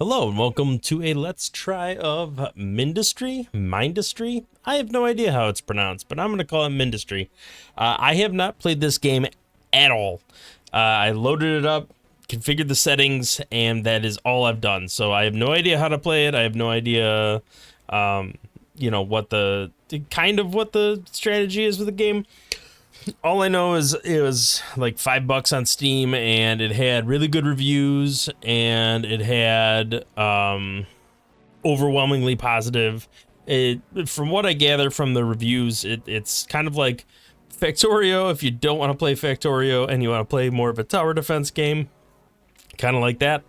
Hello and welcome to a Let's Try of Mindustry. I have no idea how it's pronounced, but I'm going to call it Mindustry. I have not played this game at all. I loaded it up, configured the settings, and that is all I've done. So I have no idea how to play it. I have no idea, what what the strategy is with the game. All I know is it was like $5 on Steam, and it had really good reviews, and it had overwhelmingly positive. From what I gather from the reviews, it's kind of like Factorio if you don't want to play Factorio and you want to play more of a tower defense game, kind of like that.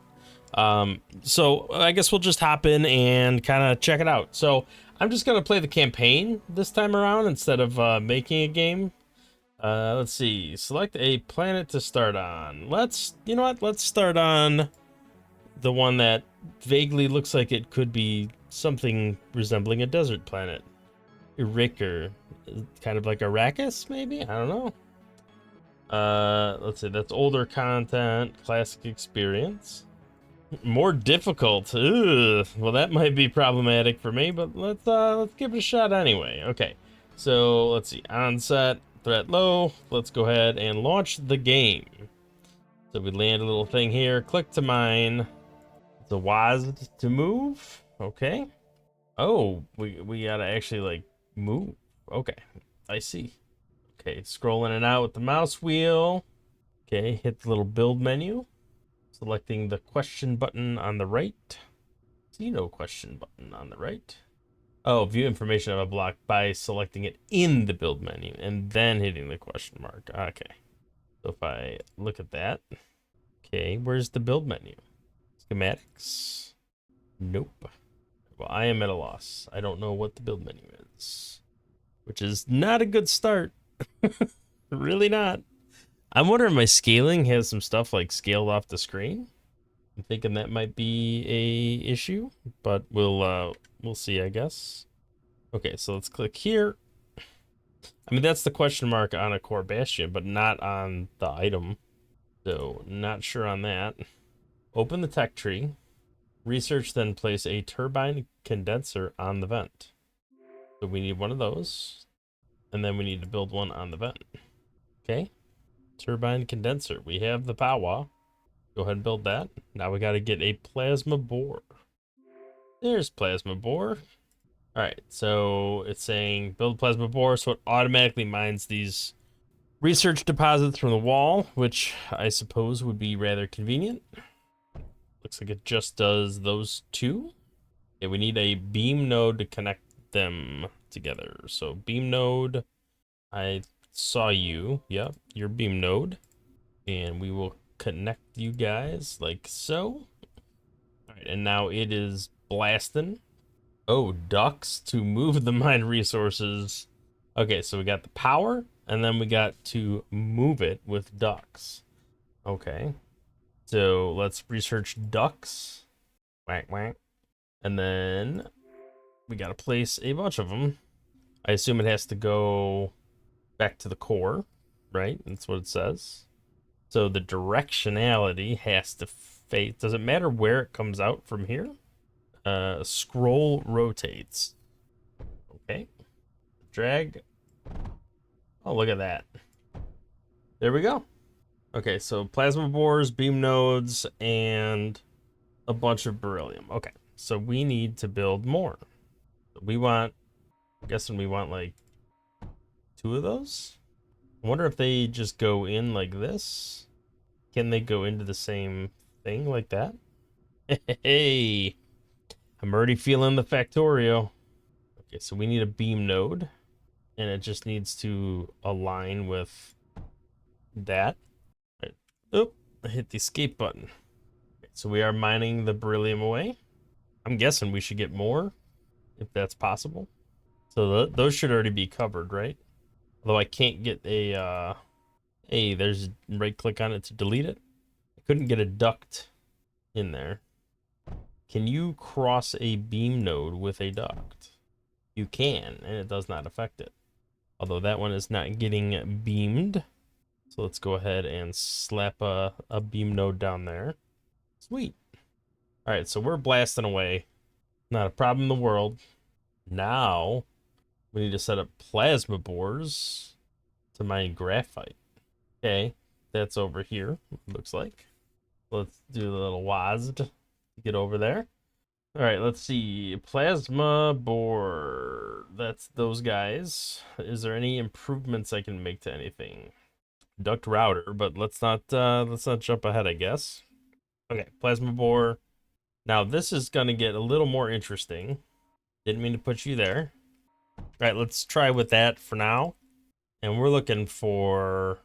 So I guess we'll just hop in and kind of check it out. So I'm just gonna play the campaign this time around instead of making a game. Let's see. Select a planet to start on. You know what? Let's start on the one that vaguely looks like it could be something resembling a desert planet. Iriker. Kind of like Arrakis, maybe? I don't know. Let's see. That's older content. Classic experience. More difficult. Ugh. Well, that might be problematic for me, but let's give it a shot anyway. Okay. So, let's see. Onset. Threat low. Let's go ahead and launch the game. So we land a little thing here. Click to mine. It's a WASD to move. Okay. Oh, we gotta actually like move. Okay, I see. Okay, scroll in and out with the mouse wheel. Okay, hit the little build menu. Selecting the question button on the right. See no question button on the right. Oh, view information of a block by selecting it in the build menu and then hitting the question mark. Okay. So if I look at that, okay, where's the build menu? Schematics? Nope. Well, I am at a loss. I don't know what the build menu is, which is not a good start. Really not. I'm wondering if my scaling has some stuff like scaled off the screen. I'm thinking that might be a issue, but we'll see, I guess. Okay, so let's click here. I mean, that's the question mark on a core bastion, but not on the item. So, not sure on that. Open the tech tree. Research, then place a turbine condenser on the vent. So we need one of those. And then we need to build one on the vent. Okay. Turbine condenser. We have the power. Go ahead and build that. Now we got to get a plasma bore. There's plasma bore. All right, so it's saying build plasma bore, so it automatically mines these research deposits from the wall, which I suppose would be rather convenient. Looks like it just does those two. Yeah, we need a beam node to connect them together. So beam node, I saw you. Yep, your beam node. And we will connect you guys like so. All right, and now it is blasting. Oh, ducts to move the mine resources. Okay, so we got the power, and then we got to move it with ducts. Okay. So let's research ducts. Whack, whack. And then we got to place a bunch of them. I assume it has to go back to the core, right? That's what it says. So the directionality has to face. Does it matter where it comes out from here? Scroll rotates. Okay. Drag. Oh, look at that. There we go. Okay, so plasma bores, beam nodes, and a bunch of beryllium. Okay, so we need to build more. We want, I'm guessing we want like 2 of those. I wonder if they just go in like this. Can they go into the same thing like that? Hey, I'm already feeling the Factorio. Okay, so we need a beam node, and it just needs to align with that. Right. Oop, I hit the escape button. Okay, so we are mining the beryllium away. I'm guessing we should get more, if that's possible. So those should already be covered, right? Although I can't get a, hey, there's right click on it to delete it. I couldn't get a duct in there. Can you cross a beam node with a duct? You can, and it does not affect it. Although that one is not getting beamed. So let's go ahead and slap a beam node down there. Sweet. All right, so we're blasting away. Not a problem in the world. Now we need to set up plasma bores to mine graphite. Okay, that's over here, looks like. Let's do a little WASD to get over there. All right, let's see. Plasma bore. That's those guys. Is there any improvements I can make to anything? Duct router, but let's not jump ahead, I guess. Okay, plasma bore. Now this is gonna get a little more interesting. Didn't mean to put you there. All right, let's try with that for now. And we're looking for,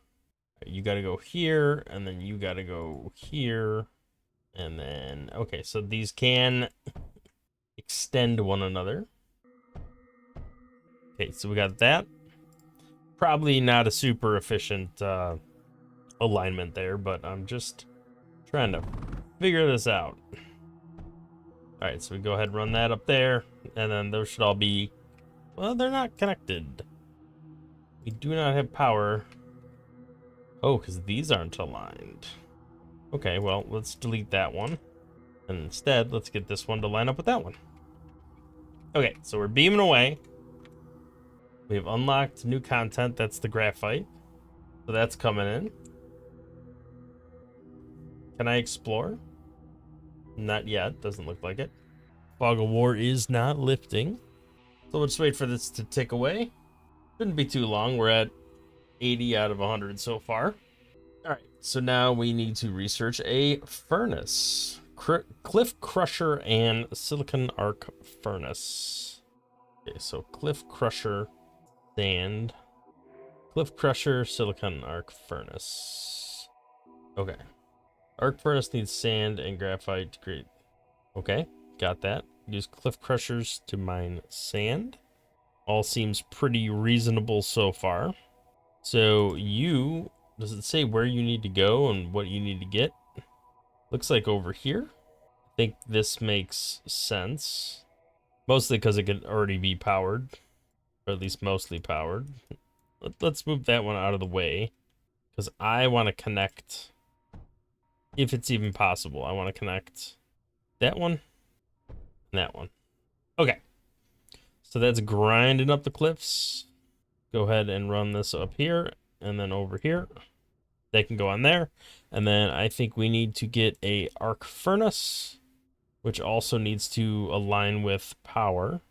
you gotta go here, and then you gotta go here. And then, okay, so these can extend one another. Okay, so we got that. Probably not a super efficient alignment there, but I'm just trying to figure this out. All right, so we go ahead and run that up there, and then those should all be, well, they're not connected. We do not have power. Oh, because these aren't aligned. Okay, well, let's delete that one. And instead, let's get this one to line up with that one. Okay, so we're beaming away. We have unlocked new content. That's the graphite. So that's coming in. Can I explore? Not yet. Doesn't look like it. Fog of War is not lifting. So let's wait for this to tick away. Shouldn't be too long. We're at 80 out of 100 so far. All right, so now we need to research a furnace. Cliff Crusher and Silicon Arc Furnace. Okay, so Cliff Crusher, sand. Cliff Crusher, Silicon Arc Furnace. Okay. Arc Furnace needs sand and graphite to create. Okay, got that. Use Cliff Crushers to mine sand. All seems pretty reasonable so far. So you, does it say where you need to go and what you need to get? Looks like over here. I think this makes sense. Mostly because it could already be powered. Or at least mostly powered. Let's move that one out of the way. Because I want to connect, if it's even possible, I want to connect that one and that one. Okay. So that's grinding up the cliffs. Go ahead and run this up here and then over here. They can go on there. And then I think we need to get a arc furnace, which also needs to align with power.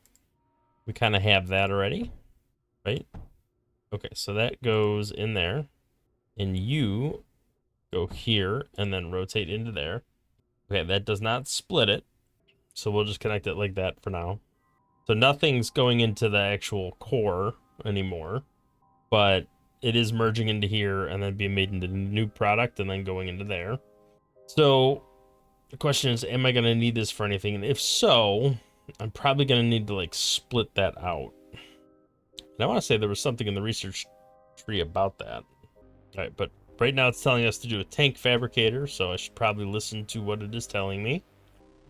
We kind of have that already, right? Okay, so that goes in there. And you go here and then rotate into there. Okay, that does not split it. So we'll just connect it like that for now. So nothing's going into the actual core anymore, but it is merging into here and then being made into the new product and then going into there. So the question is, am I going to need this for anything? And if so, I'm probably going to need to like split that out. And I want to say there was something in the research tree about that. All right, but right now it's telling us to do a tank fabricator, so I should probably listen to what it is telling me.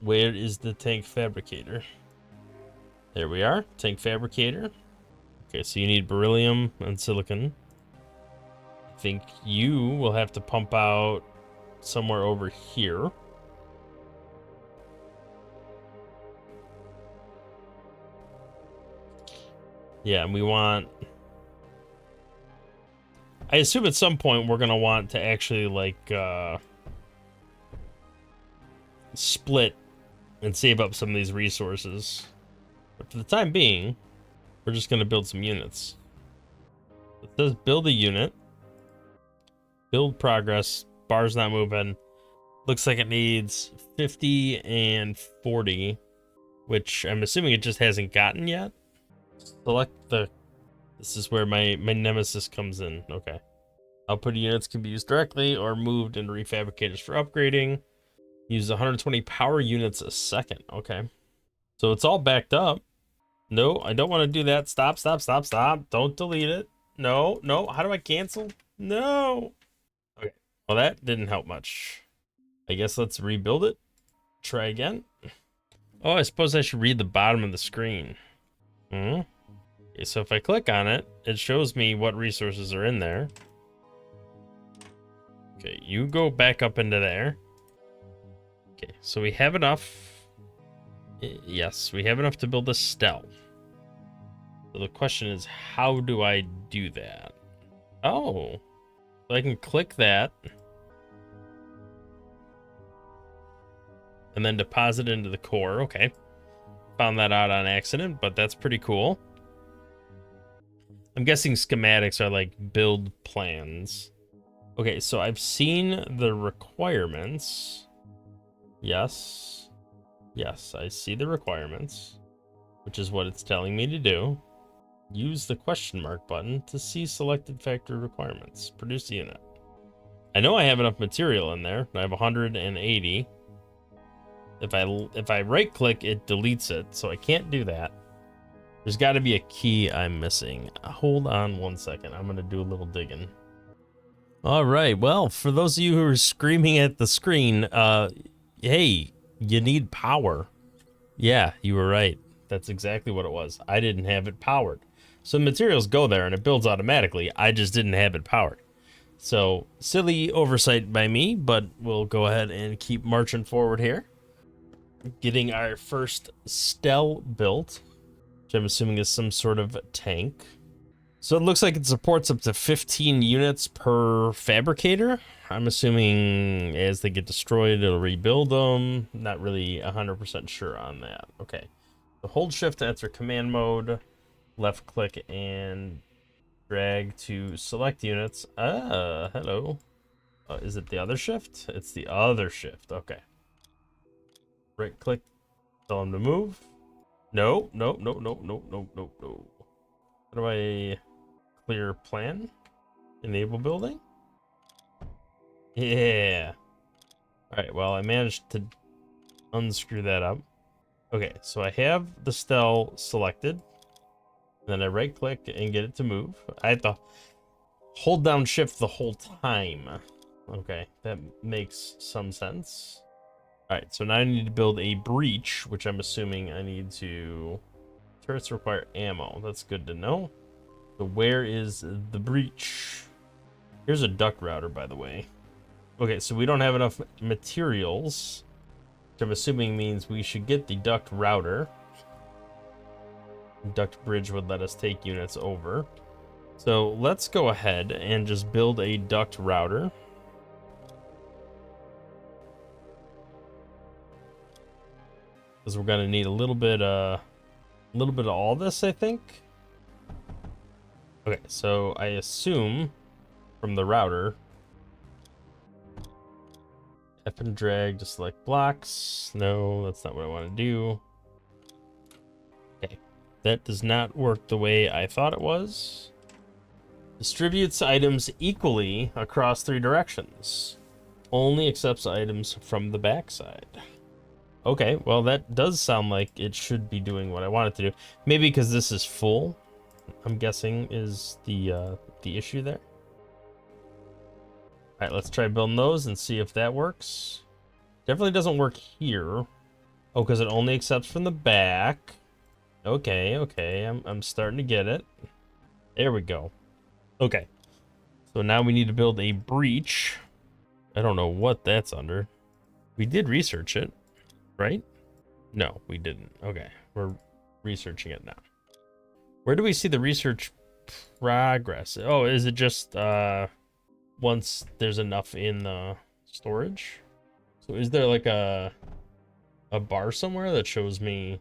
Where is the tank fabricator? There we are, tank fabricator. Okay, so you need beryllium and silicon. I think you will have to pump out somewhere over here. Yeah, and we want, I assume at some point we're gonna want to actually like split and save up some of these resources. But for the time being, we're just gonna build some units. It says build a unit. Build progress. Bar's not moving. Looks like it needs 50 and 40, which I'm assuming it just hasn't gotten yet. Select the, this is where my nemesis comes in. Okay. Output units can be used directly or moved into refabricators for upgrading. Use 120 power units a second. Okay. So it's all backed up. No, I don't want to do that. Stop, stop, stop, stop. Don't delete it. No, no. How do I cancel? No. Okay. Well, that didn't help much. I guess let's rebuild it. Try again. Oh, I suppose I should read the bottom of the screen. Okay, so if I click on it, it shows me what resources are in there. Okay, you go back up into there. Okay, so we have enough. Yes, we have enough to build a Stell. So the question is, how do I do that? Oh, so I can click that and then deposit into the core. Okay, found that out on accident, but that's pretty cool. I'm guessing schematics are like build plans. Okay, so I've seen the requirements. Yes. Yes, I see the requirements, which is what it's telling me to do. Use the question mark button to see selected factory requirements. Produce the unit. I know I have enough material in there. I have 180. If I right click, it deletes it, so I can't do that. There's got to be a key I'm missing. Hold on 1 second. I'm going to do a little digging. All right. Well, for those of you who are screaming at the screen, hey, you need power. Yeah, you were right. That's exactly what it was. I didn't have it powered. So materials go there and it builds automatically. I just didn't have it powered. So silly oversight by me, but we'll go ahead and keep marching forward here. Getting our first Stell built, which I'm assuming is some sort of tank. So it looks like it supports up to 15 units per fabricator. I'm assuming as they get destroyed, it'll rebuild them. Not really 100% sure on that. Okay. So hold shift to enter command mode. Left click and drag to select units. Ah, hello. Is it the other shift? It's the other shift. Okay. Right click. Tell them to move. No, no, no, no, no, no, no, no. How do I clear plan? Enable building? Yeah. All right, well, I managed to unscrew that up. Okay, so I have the Stell selected. Then I right click and get it to move. I have to hold down shift the whole time. Okay, that makes some sense. All right, so now I need to build a breach, which I'm assuming I need to... Turrets require ammo. That's good to know. So where is the breach? Here's a duct router, by the way. Okay, so we don't have enough materials, which I'm assuming means we should get the duct router. Duct bridge would let us take units over. So let's go ahead and just build a duct router. Because we're gonna need a little bit of all this, I think. Okay, so I assume from the router, F and drag to select blocks. No, that's not what I want to do. Okay, that does not work the way I thought it was. Distributes items equally across 3 directions. Only accepts items from the backside. Okay, well that does sound like it should be doing what I want it to do. Maybe because this is full, I'm guessing is the issue there. All right, let's try building those and see if that works. Definitely doesn't work here. Oh, because it only accepts from the back. Okay, okay, I'm starting to get it. There we go. Okay, so now we need to build a breach. I don't know what that's under. We did research it, right? No, we didn't. Okay, we're researching it now. Where do we see the research progress? Oh, is it just once there's enough in the storage? So is there like a bar somewhere that shows me?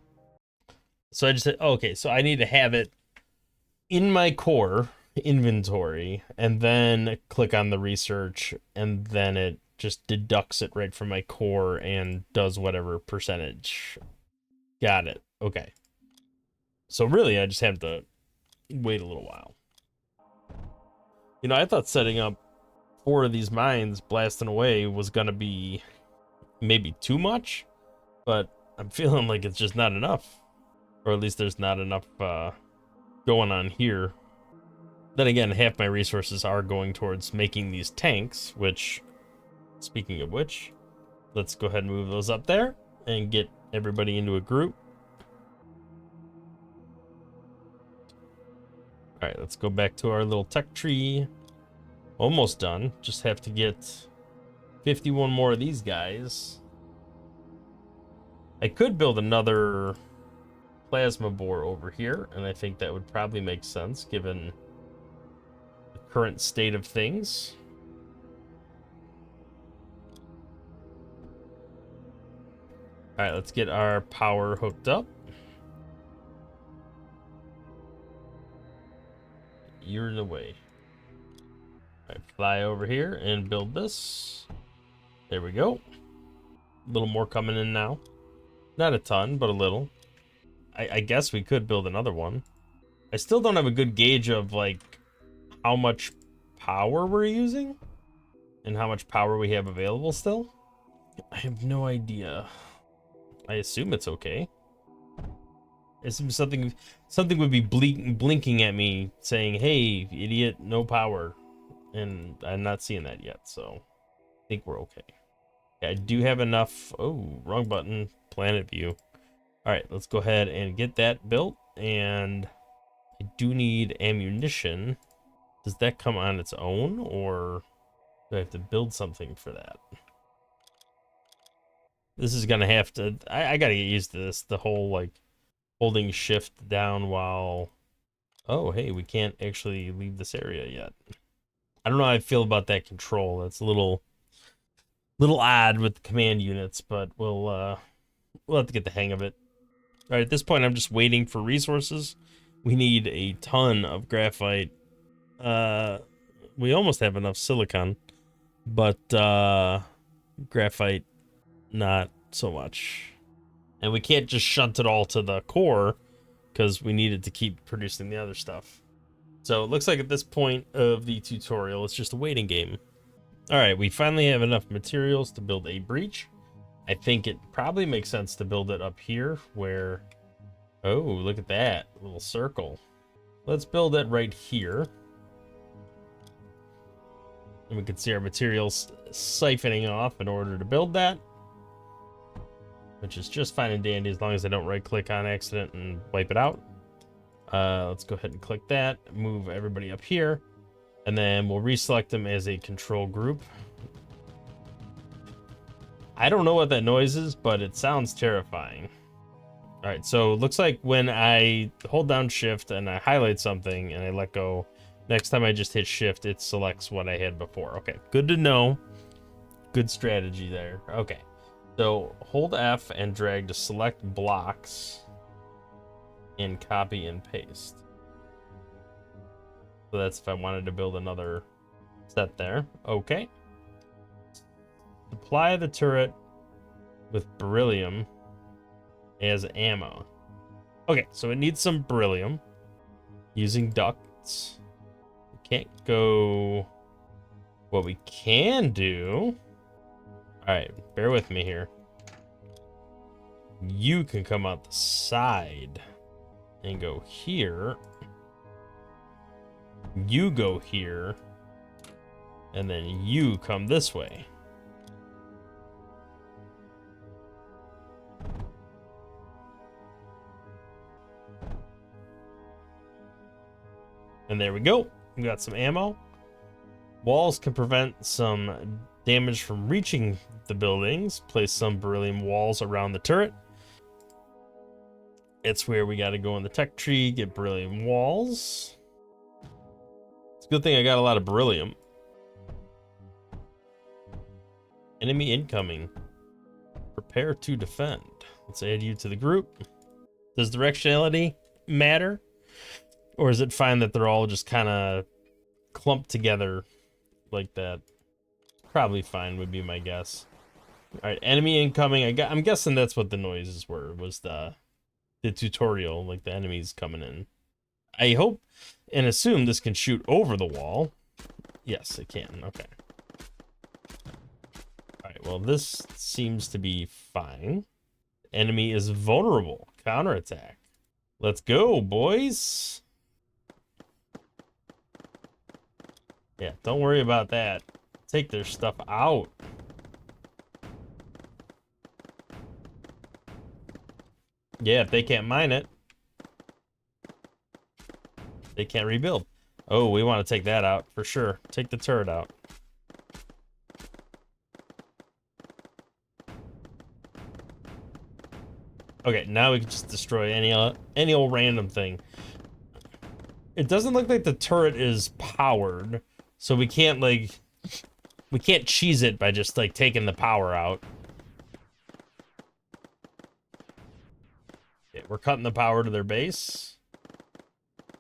So I just said, oh, okay, so I need to have it in my core inventory and then click on the research, and then it just deducts it right from my core and does whatever percentage. Got it. Okay. So really, I just have to wait a little while. You know, I thought setting up 4 of these mines blasting away was gonna be maybe too much, but I'm feeling like it's just not enough. Or at least there's not enough going on here. Then again, half my resources are going towards making these tanks, which, speaking of which, let's go ahead and move those up there and get everybody into a group. All right, let's go back to our little tech tree. Almost done. Just have to get 51 more of these guys. I could build another plasma bore over here, and I think that would probably make sense given the current state of things. All right, let's get our power hooked up. You're in the way. All right, fly over here and build this. There we go. A little more coming in now. Not a ton, but a little. I guess we could build another one. I still don't have a good gauge of like how much power we're using and how much power we have available still. I have no idea. I assume it's okay. I assume something would be blinking at me saying, "Hey, idiot, no power," and I'm not seeing that yet, so I think we're okay. I do have enough. Oh, wrong button. Planet view. All right, let's go ahead and get that built. And I do need ammunition. Does that come on its own, or do I have to build something for that? This is gonna have to. I gotta get used to this. The whole like holding shift down while. Oh, hey, we can't actually leave this area yet. I don't know how I feel about that control. That's a little odd with the command units, but we'll have to get the hang of it. All right, at this point, I'm just waiting for resources. We need a ton of graphite. We almost have enough silicon, but graphite, not so much. And we can't just shunt it all to the core because we needed to keep producing the other stuff. So it looks like at this point of the tutorial, it's just a waiting game. All right, we finally have enough materials to build a breach. I think it probably makes sense to build it up here where, oh, look at that little circle. Let's build it right here. And we can see our materials siphoning off in order to build that, which is just fine and dandy as long as I don't right click on accident and wipe it out. Let's go ahead and click that, move everybody up here, and then we'll reselect them as a control group. I don't know what that noise is, but it sounds terrifying. All right, so it looks like when I hold down shift and I highlight something and I let go, next time I just hit shift, it selects what I had before. Okay, good to know. Good strategy there. Okay, so hold F and drag to select blocks and copy and paste. So that's if I wanted to build another set there. Okay. Supply the turret with beryllium as ammo. Okay, so it needs some beryllium using ducts. We can't go. What we can do. All right, bear with me here. You can come out the side and go here. You go here. And then you come this way. And there we go. We got some ammo. Walls can prevent some damage from reaching the buildings. Place some beryllium walls around the turret. It's where we got to go in the tech tree, get beryllium walls. It's a good thing I got a lot of beryllium. Enemy incoming. Prepare to defend. Let's add you to the group. Does directionality matter? Or is it fine that they're all just kind of clumped together like that? Probably fine would be my guess. All right, enemy incoming. I'm guessing that's what the noises were, was the tutorial, like the enemies coming in. I hope and assume this can shoot over the wall. Yes, it can. Okay. All right, well, this seems to be fine. Enemy is vulnerable. Counterattack. Let's go, boys. Yeah, don't worry about that. Take their stuff out. Yeah, if they can't mine it, they can't rebuild. Oh, we want to take that out for sure. Take the turret out. Okay, now we can just destroy any old random thing. It doesn't look like the turret is powered, so we can't cheese it by just like taking the power out. Okay, we're cutting the power to their base,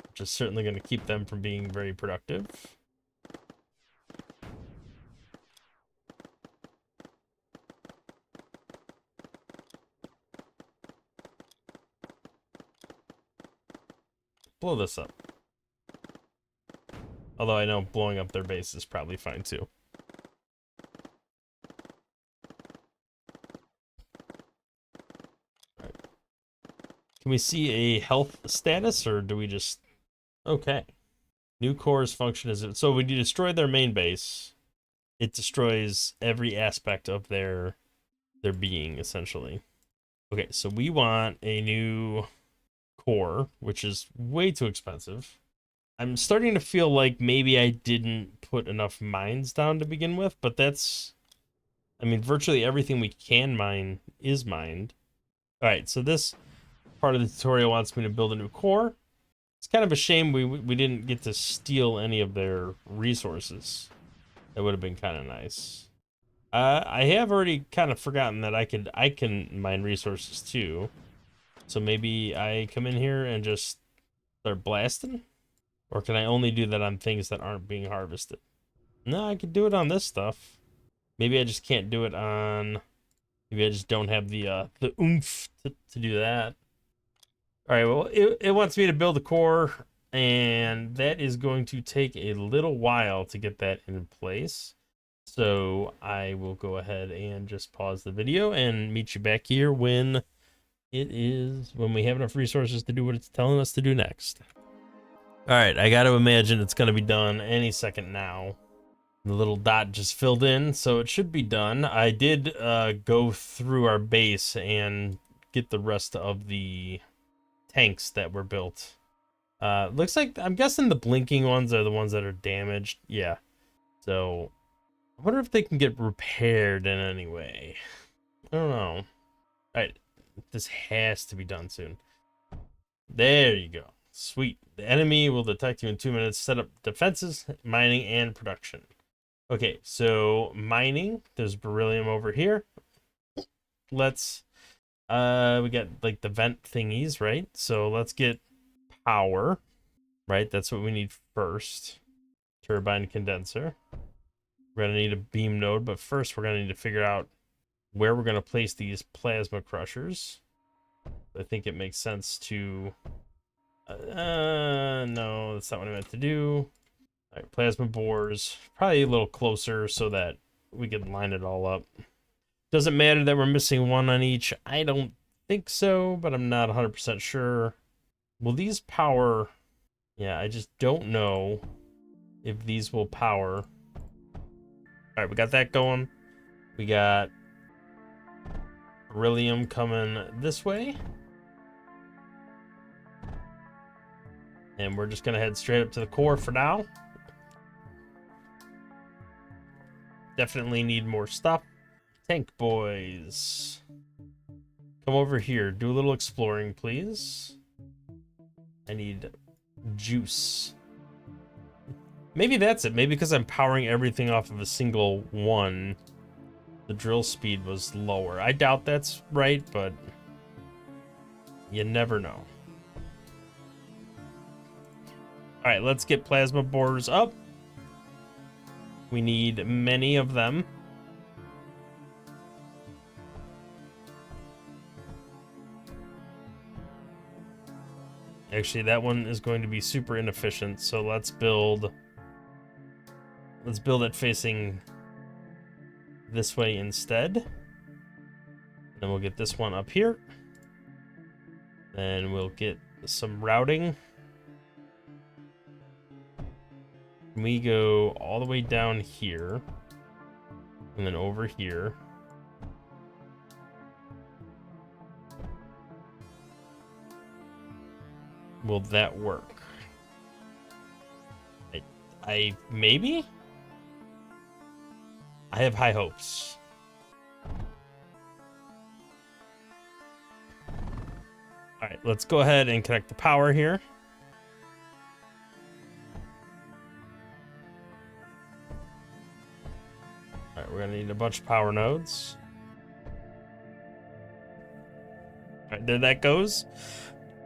which is certainly going to keep them from being very productive. Blow this up. Although I know blowing up their base is probably fine too. All right. Can we see a health status, or do we just... Okay. New core's function is... So when you destroy their main base, it destroys every aspect of their being, essentially. Okay, so we want a new core, which is way too expensive. I'm starting to feel like maybe I didn't put enough mines down to begin with, but that's... I mean, virtually everything we can mine is mined. Alright, so this part of the tutorial wants me to build a new core. It's kind of a shame we didn't get to steal any of their resources. That would have been kind of nice. I have already kind of forgotten that I can mine resources too. So maybe I come in here and just start blasting? Or can I only do that on things that aren't being harvested? No, I could do it on this stuff. Maybe I just can't do it on... Maybe I just don't have the oomph to do that. All right, well, it wants me to build a core, and that is going to take a little while to get that in place. So I will go ahead and just pause the video and meet you back here when we have enough resources to do what it's telling us to do next. All right, I got to imagine it's going to be done any second now. The little dot just filled in, so it should be done. I did go through our base and get the rest of the tanks that were built. Looks like, I'm guessing the blinking ones are the ones that are damaged. Yeah. So, I wonder if they can get repaired in any way. I don't know. Alright, this has to be done soon. There you go. Sweet. The enemy will detect you in 2 minutes. Set up defenses, mining, and production. Okay, so mining. There's beryllium over here. Let's... we got, like, the vent thingies, right? So let's get power, right? That's what we need first. Turbine condenser. We're going to need a beam node, but first we're going to need to figure out where we're going to place these plasma crushers. I think it makes sense to... no, that's not what I meant to do. All right, plasma bores. Probably a little closer so that we can line it all up. Doesn't matter that we're missing one on each. I don't think so, but I'm not 100% sure. Will these power... Yeah, I just don't know if these will power. All right, we got that going. We got beryllium coming this way. And we're just going to head straight up to the core for now. Definitely need more stuff. Tank boys. Come over here. Do a little exploring, please. I need juice. Maybe that's it. Maybe because I'm powering everything off of a single one, the drill speed was lower. I doubt that's right, but you never know. All right, let's get plasma bores up. We need many of them. Actually, that one is going to be super inefficient, so let's build it facing this way instead. Then we'll get this one up here. Then we'll get some routing. We go all the way down here. And then over here. Will that work? I maybe? I have high hopes. All right, let's go ahead and connect the power here. All right, we're gonna need a bunch of power nodes. All right, there that goes.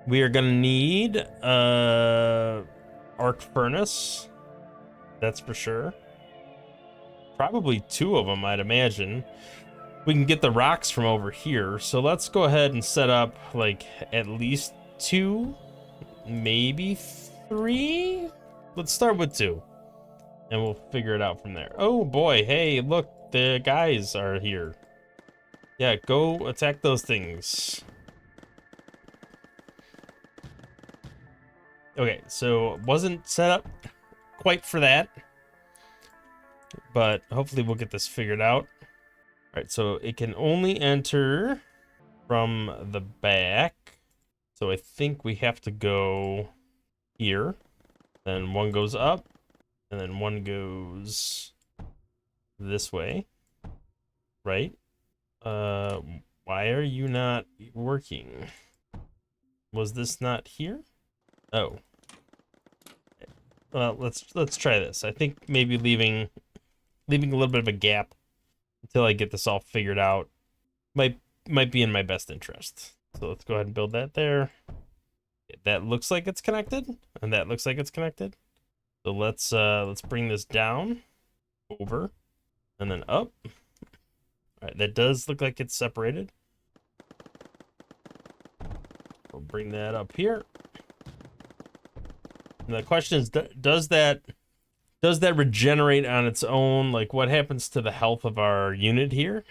We are gonna need arc furnace. That's for sure. Probably 2 of them, I'd imagine. We can get the rocks from over here. So let's go ahead and set up like at least 2, maybe 3. Let's start with 2 and we'll figure it out from there. Oh boy, hey, look, the guys are here. Yeah, go attack those things. Okay, so wasn't set up quite for that, but hopefully we'll get this figured out. All right, so it can only enter from the back. So I think we have to go here. Then one goes up, and then one goes this way, right? Why are you not working? Was this not here? Oh. Well, let's try this. I think maybe leaving a little bit of a gap until I get this all figured out might be in my best interest. So let's go ahead and build that there. That looks like it's connected, and that looks like it's connected. So let's bring this down, over, and then up. All right, that does look like it's separated. We'll bring that up here. And the question is, does that regenerate on its own? Like, what happens to the health of our unit here?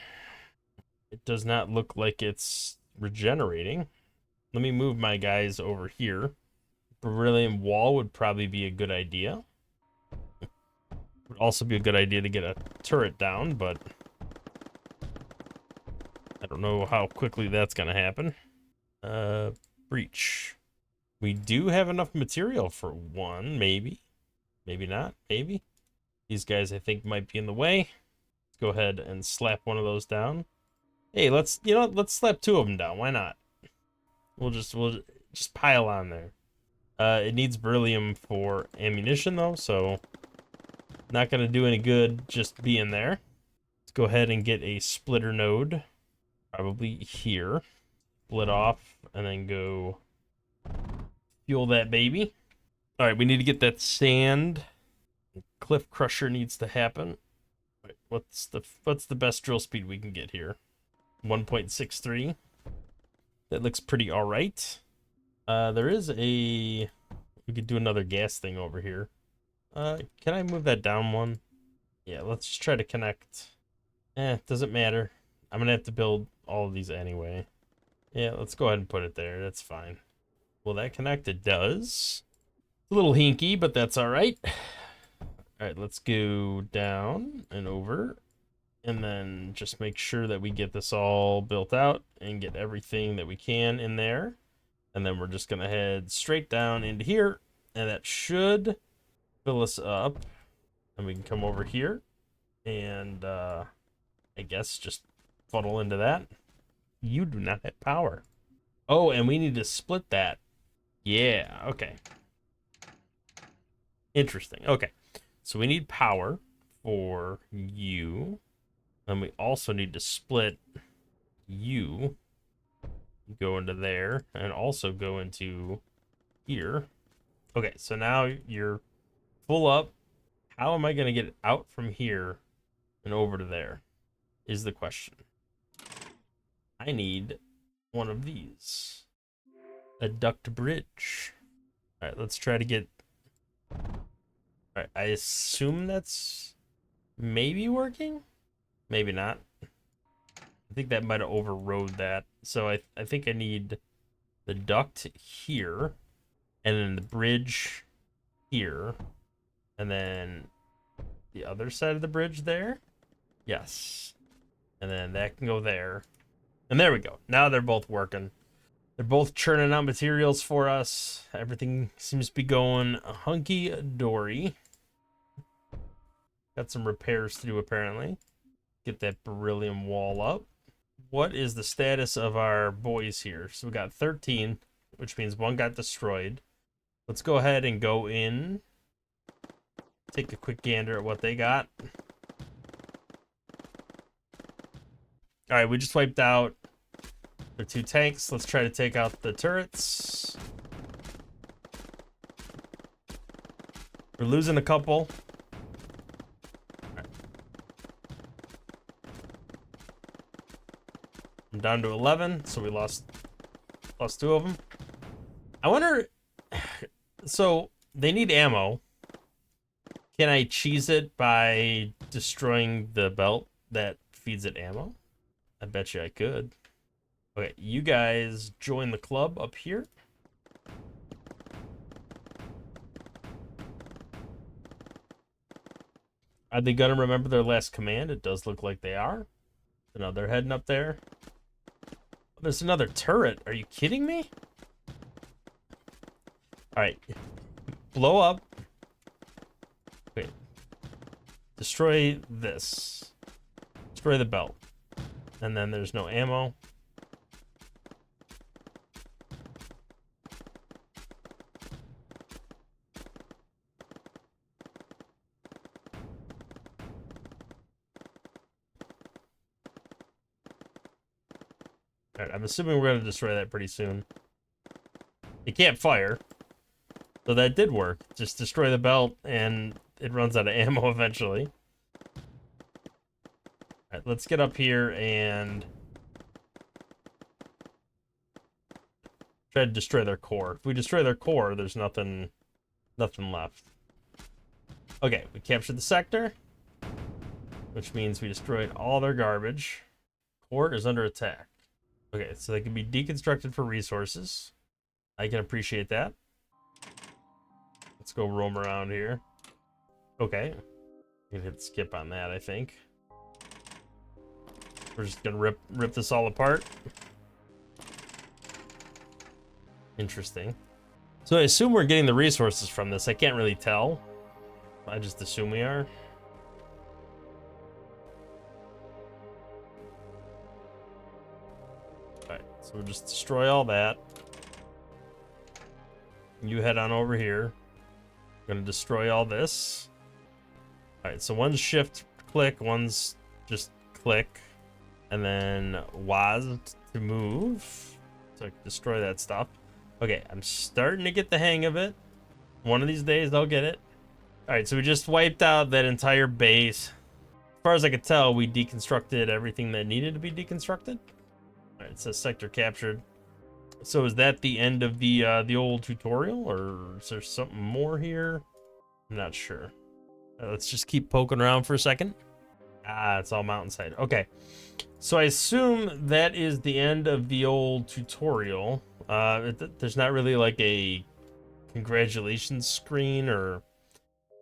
It does not look like it's regenerating. Let me move my guys over here. Beryllium wall would probably be a good idea. Would also be a good idea to get a turret down, but I don't know how quickly that's gonna happen. Breach. We do have enough material for one, maybe. Maybe not, maybe. These guys, I think, might be in the way. Let's go ahead and slap one of those down. Hey, let's slap 2 of them down. Why not? We'll just pile on there. It needs beryllium for ammunition, though, so not gonna do any good just being there. Let's go ahead and get a splitter node, probably here. Split off, and then go fuel that baby. All right, we need to get that sand. Cliff crusher needs to happen. Right, what's the best drill speed we can get here? 1.63. That looks pretty all right. There is we could do another gas thing over here. Can I move that down one? Yeah, let's just try to connect. Doesn't matter. I'm gonna have to build all of these anyway. Yeah, let's go ahead and put it there. That's fine. Will that connect? It does. It's a little hinky, but that's all right. All right, let's go down and over, and then just make sure that we get this all built out and get everything that we can in there. And then we're just gonna head straight down into here, and that should fill us up. And we can come over here and I guess just funnel into that. You do not have power. Oh, and we need to split that. Yeah, okay. Interesting. Okay. So we need power for you. And we also need to split you. Go into there and also go into here. Okay, so now you're full up. How am I going to get out from here and over to there is the question. I need one of these. A duct bridge. All right, let's try to get... All right, I assume that's maybe working? Maybe not. I think that might have overrode that. So I think I need the duct here, and then the bridge here, and then the other side of the bridge there. Yes. And then that can go there. And there we go. Now they're both working. They're both churning out materials for us. Everything seems to be going hunky-dory. Got some repairs to do, apparently. Get that beryllium wall up. What is the status of our boys here? So we got 13. which means one got destroyed. Let's go ahead and go in. Take a quick gander at what they got. Alright, we just wiped out their 2 tanks. Let's try to take out the turrets. We're losing a couple. Right. I'm down to 11, so we lost 2 of them. I wonder... So, they need ammo. Can I cheese it by destroying the belt that feeds it ammo? I bet you I could. Okay, you guys join the club up here. Are they gonna remember their last command? It does look like they are. So now they're heading up there. Oh, there's another turret. Are you kidding me? Alright. Blow up. Wait. Destroy this. Destroy the belt. And then there's no ammo. Alright, I'm assuming we're going to destroy that pretty soon. It can't fire. So that did work. Just destroy the belt and it runs out of ammo eventually. Alright, let's get up here and try to destroy their core. If we destroy their core, there's nothing left. Okay, we captured the sector, which means we destroyed all their garbage. Core is under attack. Okay, so they can be deconstructed for resources. I can appreciate that. Let's go roam around here. Okay. We can hit skip on that, I think. We're just gonna rip this all apart. Interesting. So I assume we're getting the resources from this. I can't really tell. I just assume we are. Alright, so we'll just destroy all that. You head on over here. Gonna destroy all this. Alright, so one's shift click, one's just click. And then WASD to move. So I can destroy that stuff. Okay, I'm starting to get the hang of it. One of these days I'll get it. Alright, so we just wiped out that entire base. As far as I could tell, we deconstructed everything that needed to be deconstructed. Alright, it says sector captured. So is that the end of the old tutorial, or is there something more here? I'm not sure. Let's just keep poking around for a second. Ah, it's all mountainside. Okay, so I assume that is the end of the old tutorial. There's not really like a congratulations screen or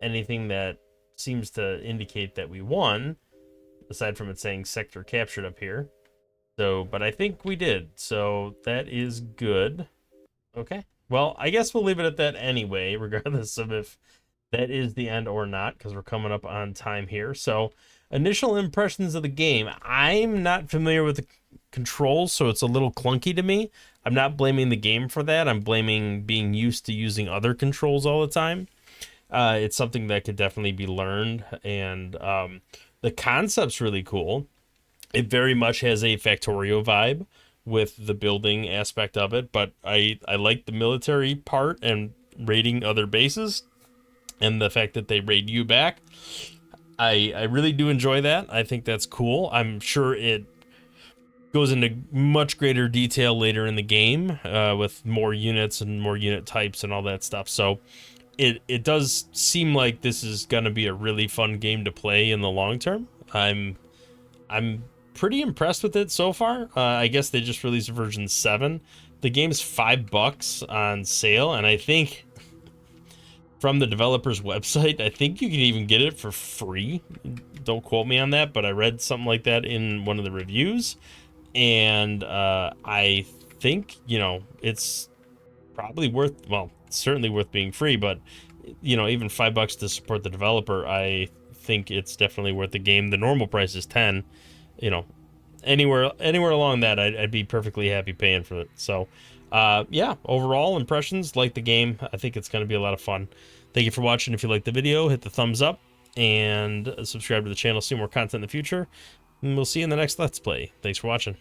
anything that seems to indicate that we won, aside from it saying sector captured up here. So, but I think we did, so that is good. Okay, well, I guess we'll leave it at that anyway, regardless of if that is the end or not, because we're coming up on time here. So, initial impressions of the game. I'm not familiar with the controls, so it's a little clunky to me. I'm not blaming the game for that. I'm blaming being used to using other controls all the time. It's something that could definitely be learned, and the concept's really cool. It very much has a Factorio vibe with the building aspect of it, but I like the military part and raiding other bases, and the fact that they raid you back. I really do enjoy that. I think that's cool. I'm sure it goes into much greater detail later in the game with more units and more unit types and all that stuff. So it does seem like this is going to be a really fun game to play in the long term. I'm pretty impressed with it so far. I guess they just released version 7. The game's $5 on sale, and I think from the developer's website, I think you can even get it for free. Don't quote me on that, but I read something like that in one of the reviews, and I think, you know, it's probably worth, well, certainly worth being free, but, you know, even $5 to support the developer, I think it's definitely worth the game. The normal price is 10. You know, anywhere along that, I'd be perfectly happy paying for it. So Yeah, overall impressions, like the game. I think it's going to be a lot of fun. Thank you for watching. If you liked the video, hit the thumbs up and subscribe to the channel to see more content in the future. And we'll see you in the next Let's Play. Thanks for watching.